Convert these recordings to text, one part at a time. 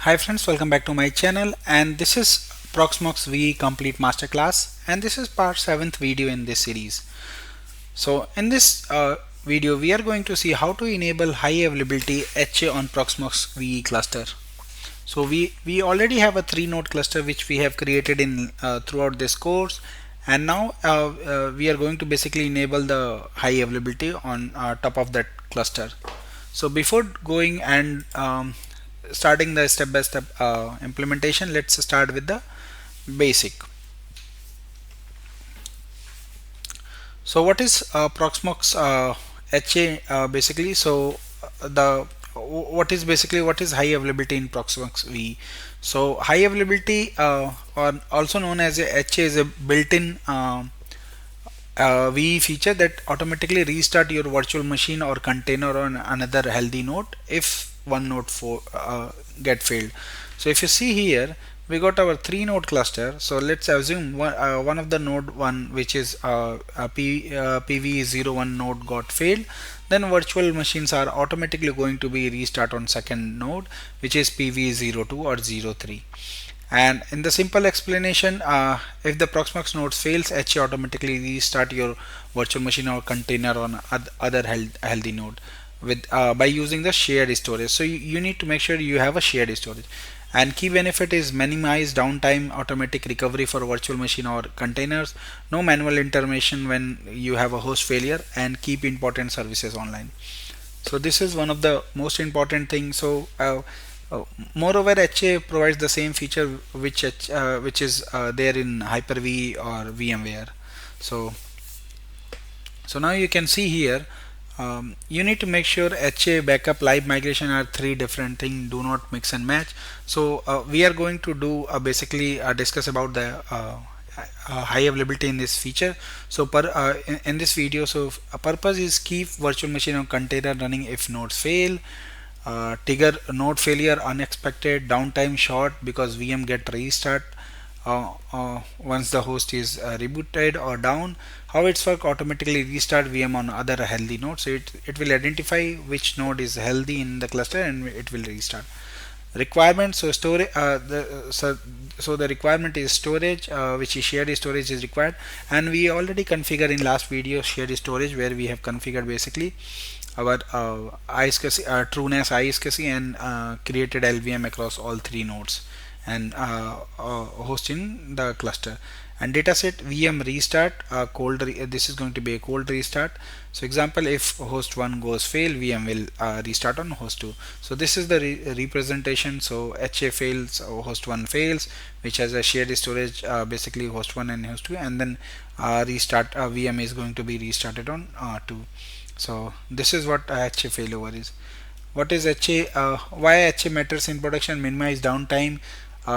Hi friends, welcome back to my channel, and this is Proxmox VE Complete Masterclass, and this is part 7th video in this series. So in this video we are going to see how to enable high availability HA on Proxmox VE cluster. So we already have a 3 node cluster which we have created in throughout this course, and now we are going to basically enable the high availability on top of that cluster. So before going and starting the step-by-step implementation, let's start with the basic. So what is Proxmox HA basically? So the what is high availability in Proxmox V? So high availability, or also known as a HA, is a built-in VE feature that automatically restart your virtual machine or container on another healthy node if one node get failed. So if you see here, we got our 3 node cluster. So let's assume one of the node 1, which is PV01 node, got failed. Then virtual machines are automatically going to be restart on second node, which is PV02 or 03. And in the simple explanation, if the Proxmox nodes fails, HA automatically restart your virtual machine or container on other healthy node with by using the shared storage. So you need to make sure you have a shared storage. And key benefit is minimize downtime, automatic recovery for virtual machine or containers, no manual intervention when you have a host failure, and keep important services online. So this is one of the most important things. So moreover, HA provides the same feature which is there in Hyper-V or VMware. So now you can see here, you need to make sure HA, backup, live migration are 3 different things. Do not mix and match. So we are going to do basically discuss about the high availability in this feature. So in this video, so a purpose is keep virtual machine or container running if nodes fail. Trigger node failure unexpected, downtime short because VM get restart once the host is rebooted or down. How it's work: automatically restart VM on other healthy nodes. So it will identify which node is healthy in the cluster and it will restart. Requirement: so storage, so the requirement is storage, which is shared storage is required, and we already configured in last video shared storage, where we have configured basically our ISCSI, TrueNAS ISCSI, and created LVM across all 3 nodes and host in the cluster. And dataset VM restart, this is going to be a cold restart. So example, if host 1 goes fail, VM will restart on host 2. So this is the representation. So HA fails, host 1 fails, which has a shared storage, basically host 1 and host 2, and then restart VM is going to be restarted on 2. So this is what HA failover is. What is HA? Why HA matters in production? Minimize downtime.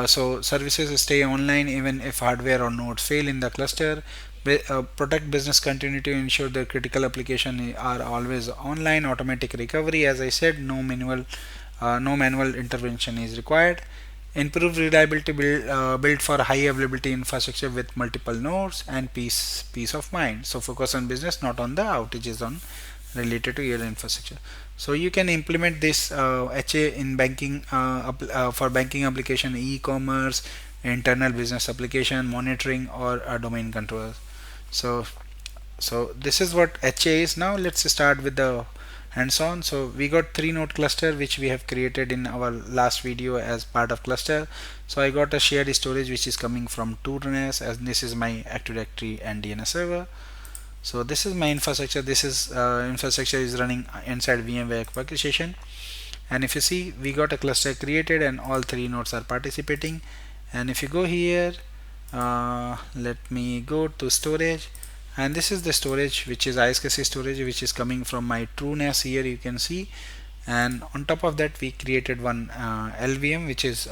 So services stay online even if hardware or nodes fail in the cluster. Protect business continuity, ensure that critical applications are always online. Automatic recovery, as I said, no manual intervention is required. Improve reliability, build for high availability infrastructure with multiple nodes, and peace of mind. So focus on business, not on the outages on related to your infrastructure. So you can implement this HA in banking, for banking application, e-commerce, internal business application, monitoring, or domain controllers. So this is what HA is. Now let's start with the hands-on. So we got 3 node cluster which we have created in our last video as part of cluster. So I got a shared storage which is coming from TrueNAS, as this is my Active Directory and DNS server. So this is my infrastructure. This is infrastructure is running inside VMware Virtualization. And if you see, we got a cluster created and all 3 nodes are participating. And if you go here, let me go to storage, and this is the storage, which is ISCSI storage, which is coming from my TrueNAS. Here you can see, and on top of that we created one LVM, which is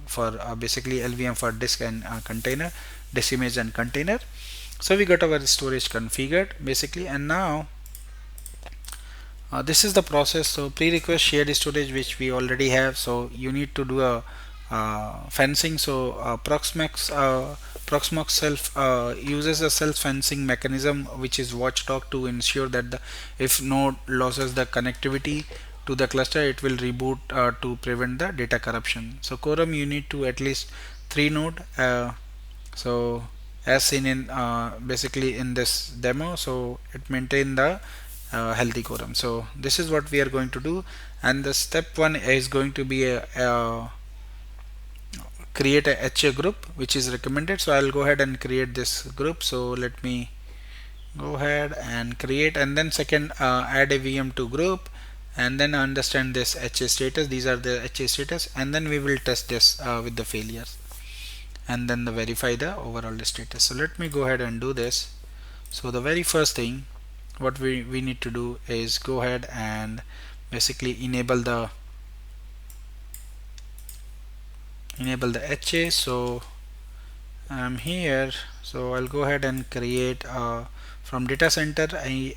for basically LVM for disk and container, disk image and container. So we got our storage configured basically, and now this is the process. So prerequisite shared storage, which we already have. So you need to do a fencing. So Proxmox self uses a self fencing mechanism, which is watchdog, to ensure that if node loses the connectivity to the cluster, it will reboot to prevent the data corruption. So quorum, you need to at least 3 node, so as seen in basically in this demo, so it maintain the healthy quorum. So this is what we are going to do, and the step 1 is going to be a create a HA group, which is recommended. So I'll go ahead and create this group. So let me go ahead and create, and then second, add a VM to group, and then understand this HA status. These are the HA status, and then we will test this with the failures, and then verify the overall status. So let me go ahead and do this. So the very first thing what we need to do is go ahead and basically enable the HA. So I'm here, so I'll go ahead and create from data center,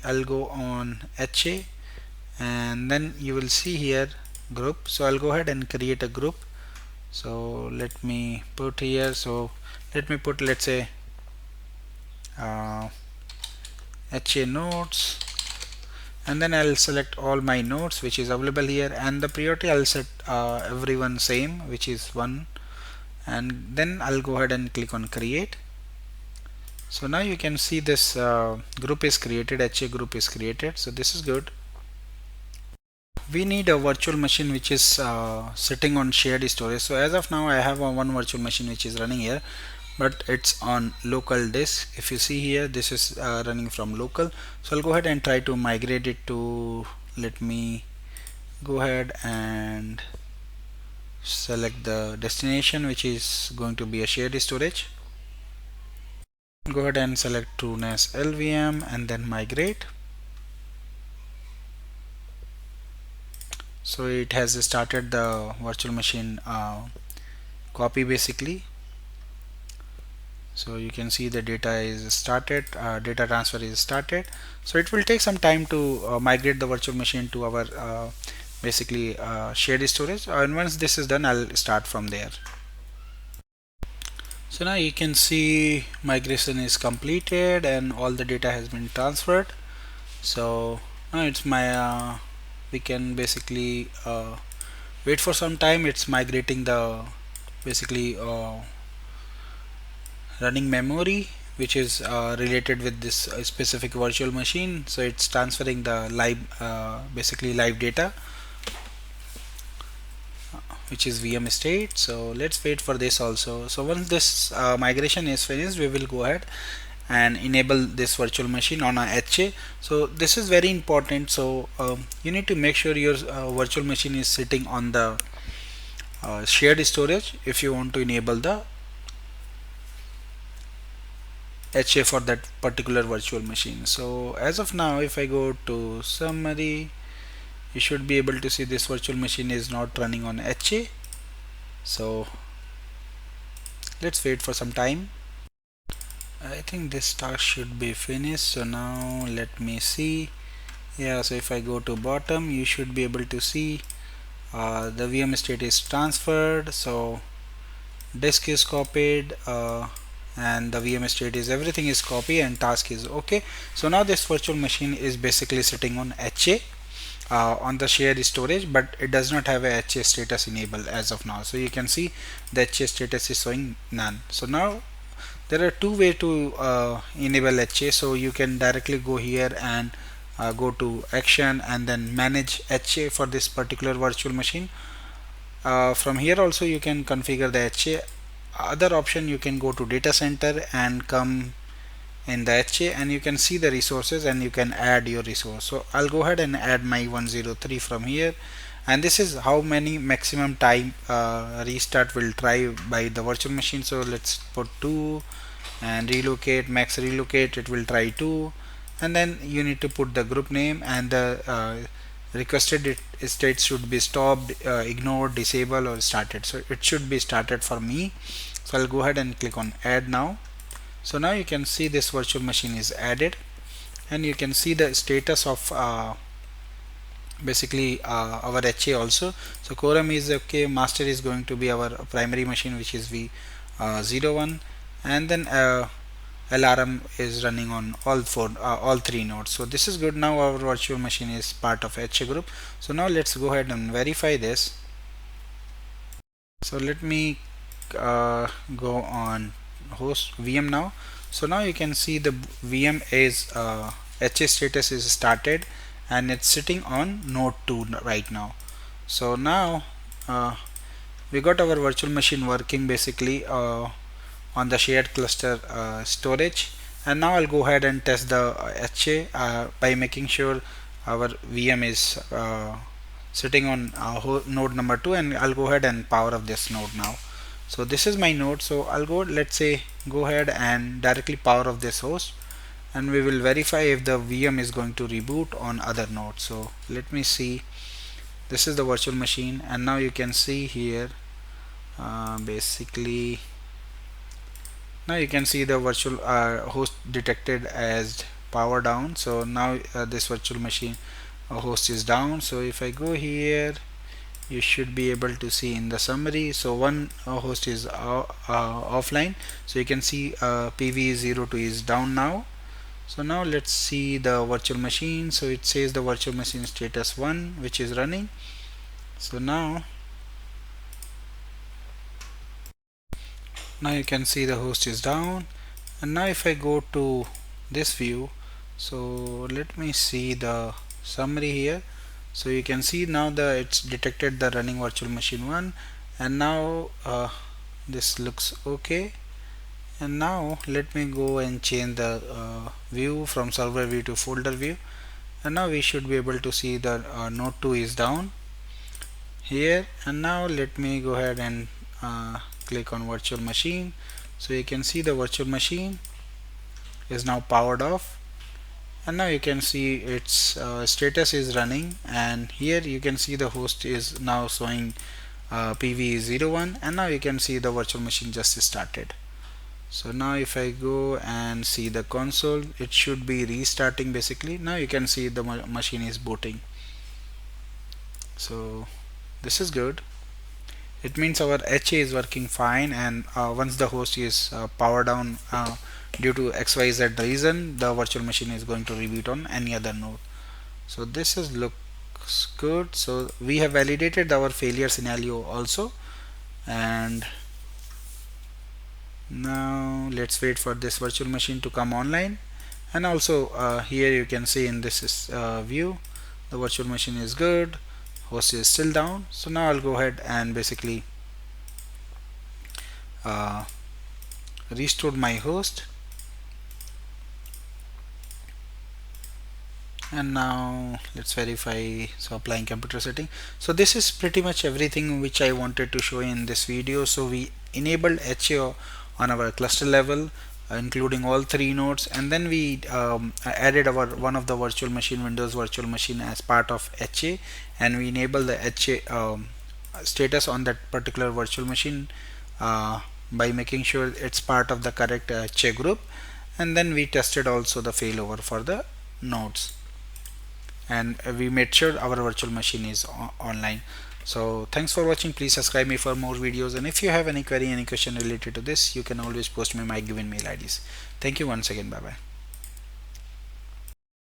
I'll go on HA, and then you will see here group. So I'll go ahead and create a group. So let me put here, so let me put, let's say, HA nodes, and then I'll select all my nodes which is available here, and the priority I'll set everyone same, which is 1, and then I'll go ahead and click on create. So now you can see this group is created, HA group is created, so this is good. We need a virtual machine which is sitting on shared storage. So as of now I have one virtual machine which is running here, but it's on local disk. If you see here, this is running from local. So I'll go ahead and try to migrate it to, let me go ahead and select the destination, which is going to be a shared storage. Go ahead and select to NAS LVM and then migrate. So it has started the virtual machine copy basically. So you can see the data is started, data transfer is started. So it will take some time to migrate the virtual machine to our basically shared storage, and once this is done I'll start from there. So now you can see migration is completed and all the data has been transferred. So now it's my we can basically wait for some time. It's migrating the basically running memory which is related with this specific virtual machine. So it's transferring the live basically live data, which is VM state. So let's wait for this also. So once this migration is finished, we will go ahead and enable this virtual machine on a HA. So this is very important. So you need to make sure your virtual machine is sitting on the shared storage if you want to enable the HA for that particular virtual machine. So as of now, if I go to summary, you should be able to see this virtual machine is not running on HA. So let's wait for some time. I think this task should be finished. So now let me see. Yeah, so if I go to bottom, you should be able to see the VM state is transferred. So disk is copied and the VM state is, everything is copied and task is okay. So now this virtual machine is basically sitting on HA on the shared storage, but it does not have a HA status enabled as of now. So you can see the HA status is showing none. So now there are two ways to enable HA. So you can directly go here and go to action and then manage HA for this particular virtual machine. From here also you can configure the HA. Other option, you can go to data center and come in the HA and you can see the resources and you can add your resource. So I'll go ahead and add my 103 from here, and this is how many maximum time restart will try by the virtual machine. So let's put 2 and relocate, max relocate, it will try 2, and then you need to put the group name and the requested state should be stopped, ignored, disabled or started. So it should be started for me. So I'll go ahead and click on add now. So now you can see this virtual machine is added and you can see the status of basically our HA also. So quorum is okay, master is going to be our primary machine which is V01, and then alarm is running on all three nodes. So this is good. Now our virtual machine is part of HA group. So now let's go ahead and verify this. So let me go on host VM now. So now you can see the VM is HA status is started and it's sitting on node 2 right now. So now we got our virtual machine working basically on the shared cluster storage, and now I'll go ahead and test the HA by making sure our VM is sitting on node number 2, and I'll go ahead and power up this node now. So this is my node, so I'll let's say go ahead and directly power off this host, and we will verify if the VM is going to reboot on other nodes. So let me see, this is the virtual machine, and now you can see here basically now you can see the virtual host detected as power down. So now this virtual machine host is down. So if I go here, you should be able to see in the summary. So one host is offline, so you can see PV02 is down now. So now let's see the virtual machine. So it says the virtual machine status 1, which is running. So now you can see the host is down. And now if I go to this view, so let me see the summary here. So you can see now that it's detected the running virtual machine 1, and now this looks okay. And now let me go and change the view from server view to folder view, and now we should be able to see that node 2 is down here. And now let me go ahead and click on virtual machine. So you can see the virtual machine is now powered off, and now you can see its status is running, and here you can see the host is now showing PV01, and now you can see the virtual machine just started. So now if I go and see the console, it should be restarting basically. Now you can see the machine is booting. So this is good. It means our HA is working fine, and once the host is powered down due to XYZ reason, the virtual machine is going to reboot on any other node. So this is looks good. So we have validated our failure scenario also, and now let's wait for this virtual machine to come online. And also here you can see in this view, the virtual machine is good, host is still down. So now I'll go ahead and basically restore my host, and now let's verify. So applying computer setting. So this is pretty much everything which I wanted to show in this video. So we enabled HA on our cluster level, including all three nodes, and then we added our one of the virtual machine, Windows virtual machine, as part of HA, and we enable the HA status on that particular virtual machine by making sure it's part of the correct HA group. And then we tested also the failover for the nodes, and we made sure our virtual machine is online. So thanks for watching. Please subscribe me for more videos, and if you have any query, any question related to this, you can always post me my given mail IDs. Thank you once again. Bye bye.